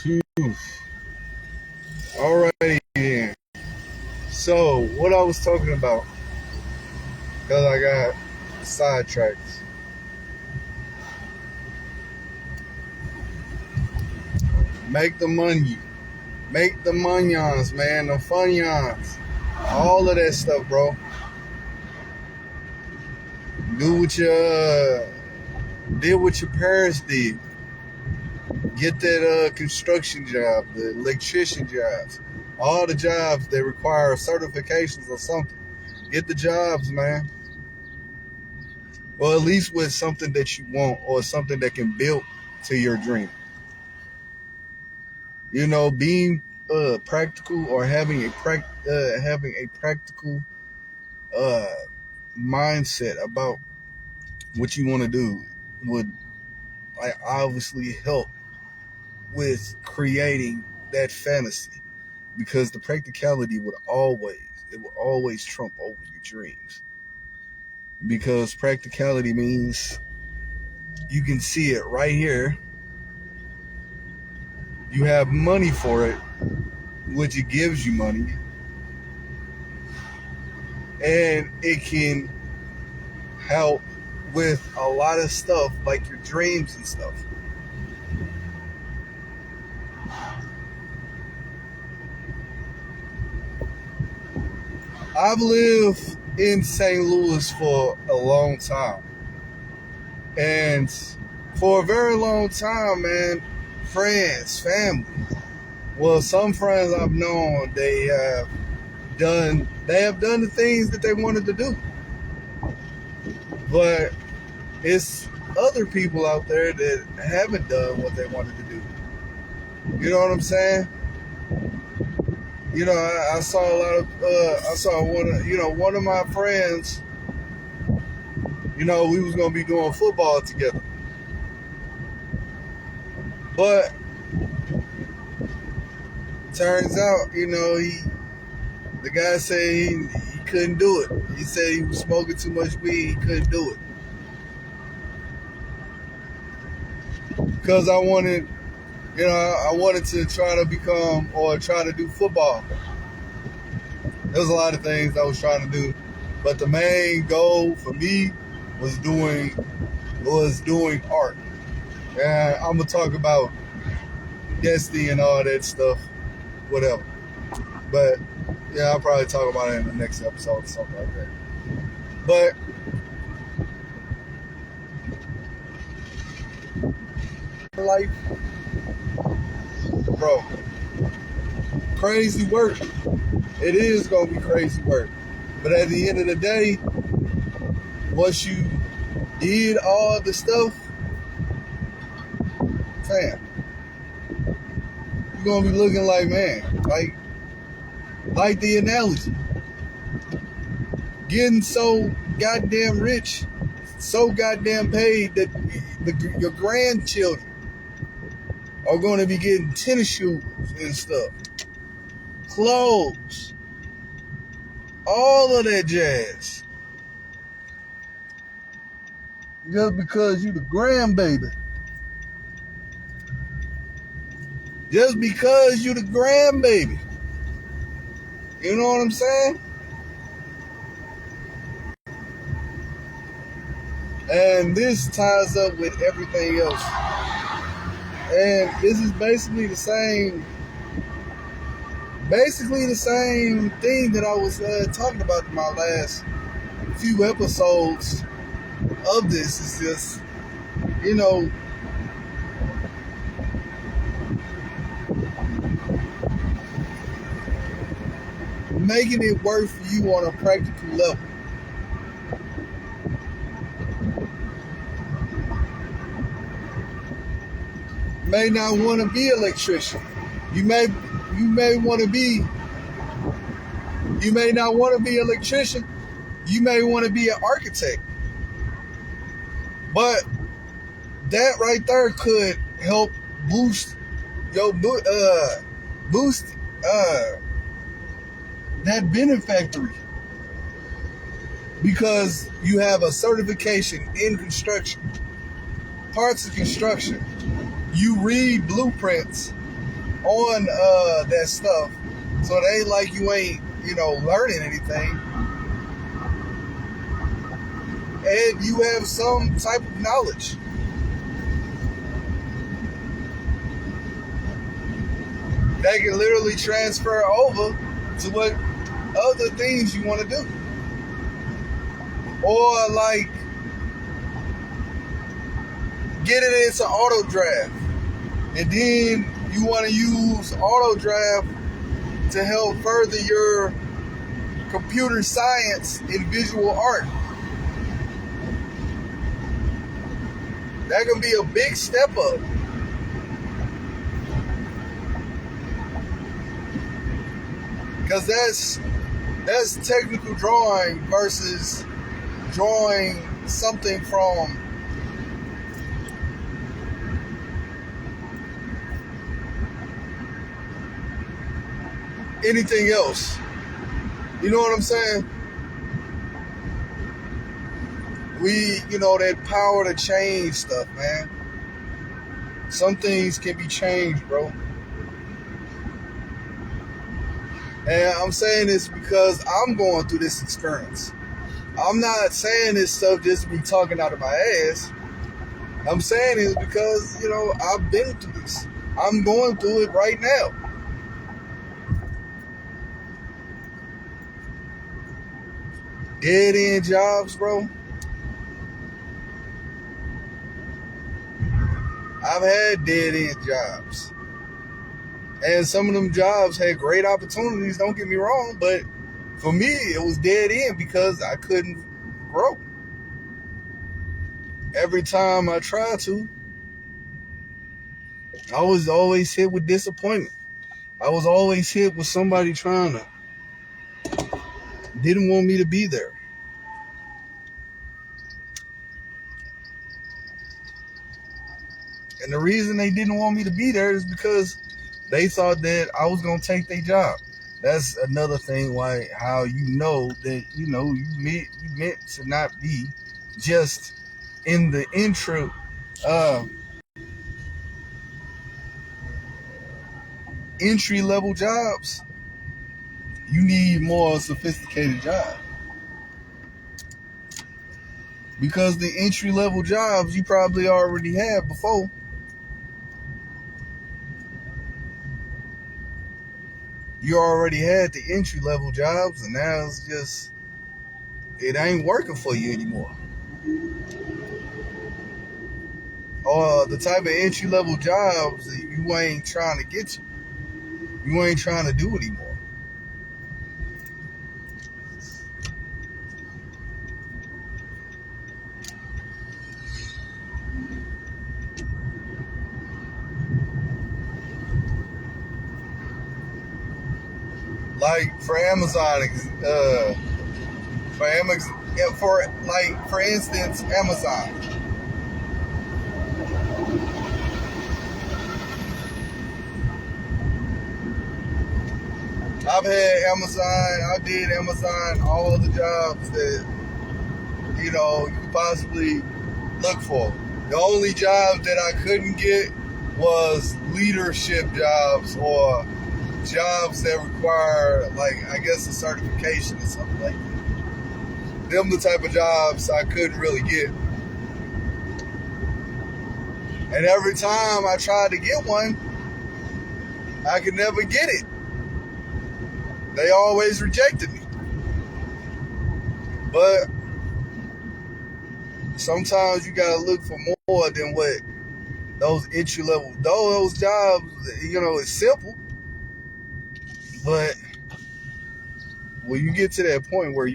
Phew. Alrighty then. So, what I was talking about, because I got sidetracked. Make the money. Make the munions, man. The funyons. All of that stuff, bro. Did what your parents did. Get that construction job, the electrician jobs. All the jobs that require certifications or something. Get the jobs, man. Well, at least with something that you want or something that can build to your dream. You know, being practical or having a practical uh, mindset about what you want to do would like obviously help with creating that fantasy, because the practicality would always trump over your dreams, because practicality means you can see it right here, you have money for it, which it gives you money, and it can help with a lot of stuff like your dreams and stuff. I've lived in St. Louis for a long time. And for a very long time, man, friends, family. Well, some friends I've known, they have done the things that they wanted to do. But it's other people out there that haven't done what they wanted to do. You know what I'm saying? You know, I saw a lot of, I saw one of my friends, you know, we was going to be doing football together. But turns out, you know, the guy said he couldn't do it. He said he was smoking too much weed, he couldn't do it. Because I wanted to try to do football. There was a lot of things I was trying to do, but the main goal for me was doing art. And I'm gonna talk about Destiny and all that stuff, whatever. But yeah, I'll probably talk about it in the next episode or something like that. But life, bro, crazy work. It is gonna be crazy work. But at the end of the day, once you did all the stuff, fam, you're gonna be looking like, man, like the analogy. Getting so goddamn rich, so goddamn paid that your grandchildren are going to be getting tennis shoes and stuff, clothes, all of that jazz, just because you the grandbaby. Just because you the grandbaby. You know what I'm saying? And this ties up with everything else. And this is basically the same thing that I was talking about in my last few episodes of this. Is just, you know, making it work for you on a practical level. You may not want to be an electrician. You may want to be. You may not want to be an electrician. You may want to be an architect. But that right there could help boost that benefactory, because you have a certification in construction, parts of construction. You read blueprints on that stuff. So it ain't like you ain't, learning anything. And you have some type of knowledge that can literally transfer over to what other things you want to do. Or like get it into auto draft. And then you want to use auto draft to help further your computer science and visual art. That can be a big step up. Because that's technical drawing versus drawing something from anything else. You know what I'm saying? That power to change stuff, man. Some things can be changed, bro. And I'm saying this because I'm going through this experience. I'm not saying this stuff just to be talking out of my ass. I'm saying it because, I've been through this. I'm going through it right now. Dead end jobs, bro. I've had dead end jobs. And some of them jobs had great opportunities, don't get me wrong, but for me, it was dead end because I couldn't grow. Every time I tried to, I was always hit with disappointment. I was always hit with somebody didn't want me to be there. And the reason they didn't want me to be there is because they thought that I was going to take their job. That's another thing how you know that, you meant to not be just in the entry level jobs. You need more sophisticated jobs. Because the entry level jobs you probably already had before. You already had the entry level jobs, and now it's just, it ain't working for you anymore. Or the type of entry level jobs that you ain't trying to get to. You ain't trying to do anymore. Like for Amazon, for instance, Amazon. I've had Amazon. I did Amazon, all the jobs that you could possibly look for. The only job that I couldn't get was leadership jobs or jobs that require, I guess, a certification or something like that. Them the type of jobs I couldn't really get. And every time I tried to get one, I could never get it. They always rejected me. But sometimes you gotta look for more than what those entry level, those jobs, it's simple. But when you get to that point where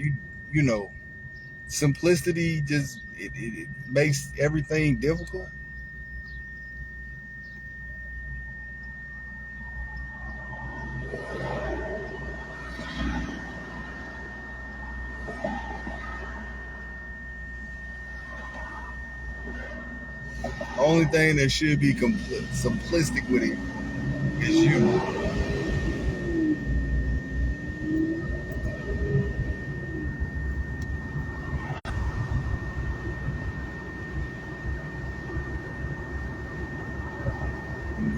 simplicity just it makes everything difficult. The only thing that should be simplistic with it is you.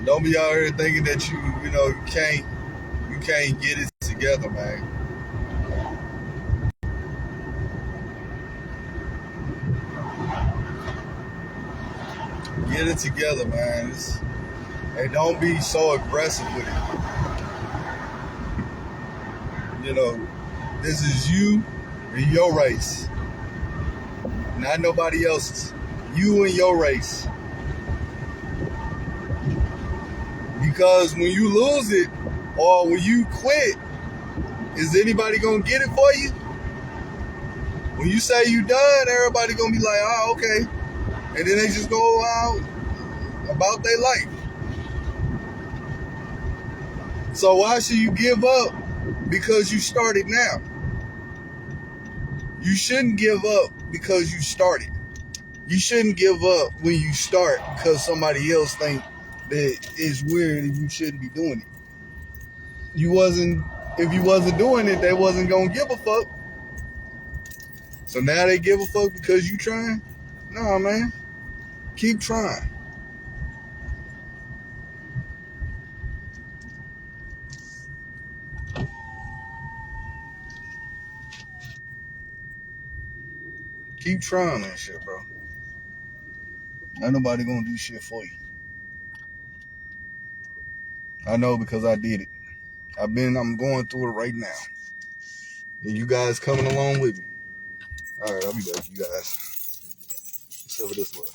Don't be out here thinking that you can't get it together, man. Get it together, man. And don't be so aggressive with it. You know, this is you and your race, not nobody else's. You and your race. Because when you lose it or when you quit, is anybody gonna get it for you? When you say you done, everybody gonna be like, oh, okay. And then they just go out about their life. So why should you give up because you started now? You shouldn't give up because you started. You shouldn't give up when you start because somebody else think that it's weird and you shouldn't be doing it. If you wasn't doing it, they wasn't gonna give a fuck. So now they give a fuck because you trying? No, man. Keep trying. Keep trying that shit, bro. Ain't nobody gonna do shit for you. I know because I did it. I'm going through it right now. And you guys coming along with me. All right, I'll be back, you guys. Let's over this way.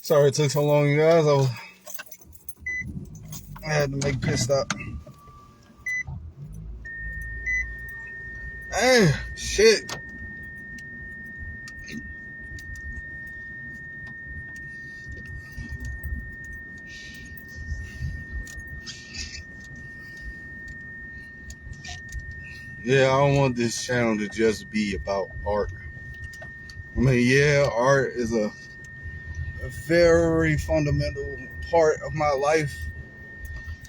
Sorry it took so long, you guys. I had to make a pit stop. Hey, shit. Yeah, I don't want this channel to just be about art. I mean, yeah, art is a very fundamental part of my life,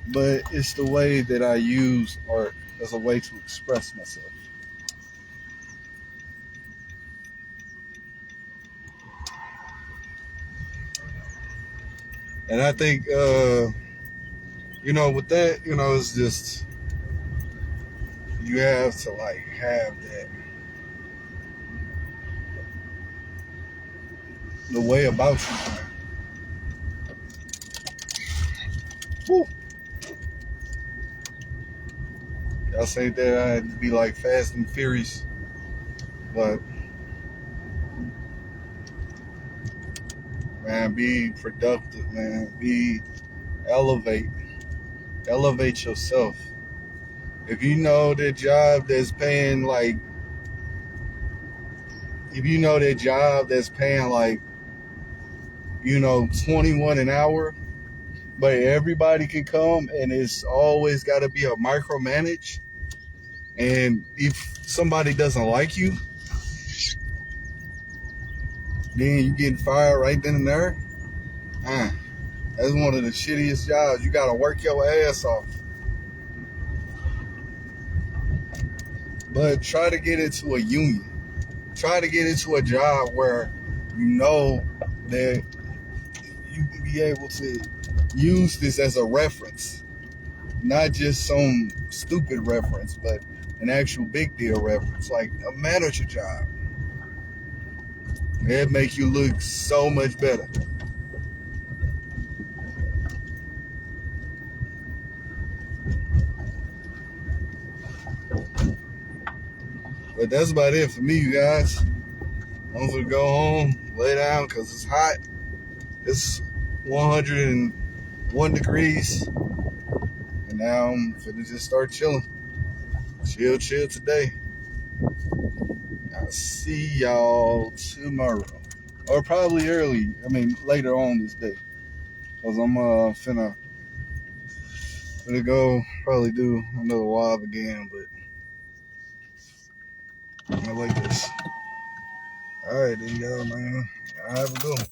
but it's the way that I use art as a way to express myself. And I think, with that, it's just, you have to, like, have that, the way about you, man. Woo. Y'all say that I had to be like Fast and Furious, but, man, be productive, man. Elevate yourself. If you know that job that's paying like, 21 an hour, but everybody can come and it's always got to be a micromanage. And if somebody doesn't like you, then you get fired right then and there. That's one of the shittiest jobs. You got to work your ass off. But try to get into a union. Try to get into a job where you know that you can be able to use this as a reference. Not just some stupid reference, but an actual big deal reference, like a manager job. It'd make you look so much better. But that's about it for me, you guys. I'm gonna go home, lay down, because it's hot. It's 101 degrees. And now I'm finna just start chilling. Chill today. I'll see y'all tomorrow. Or probably later on this day. Because I'm finna go probably do another live again, but I like this. Alright then, y'all, man. Have a good one.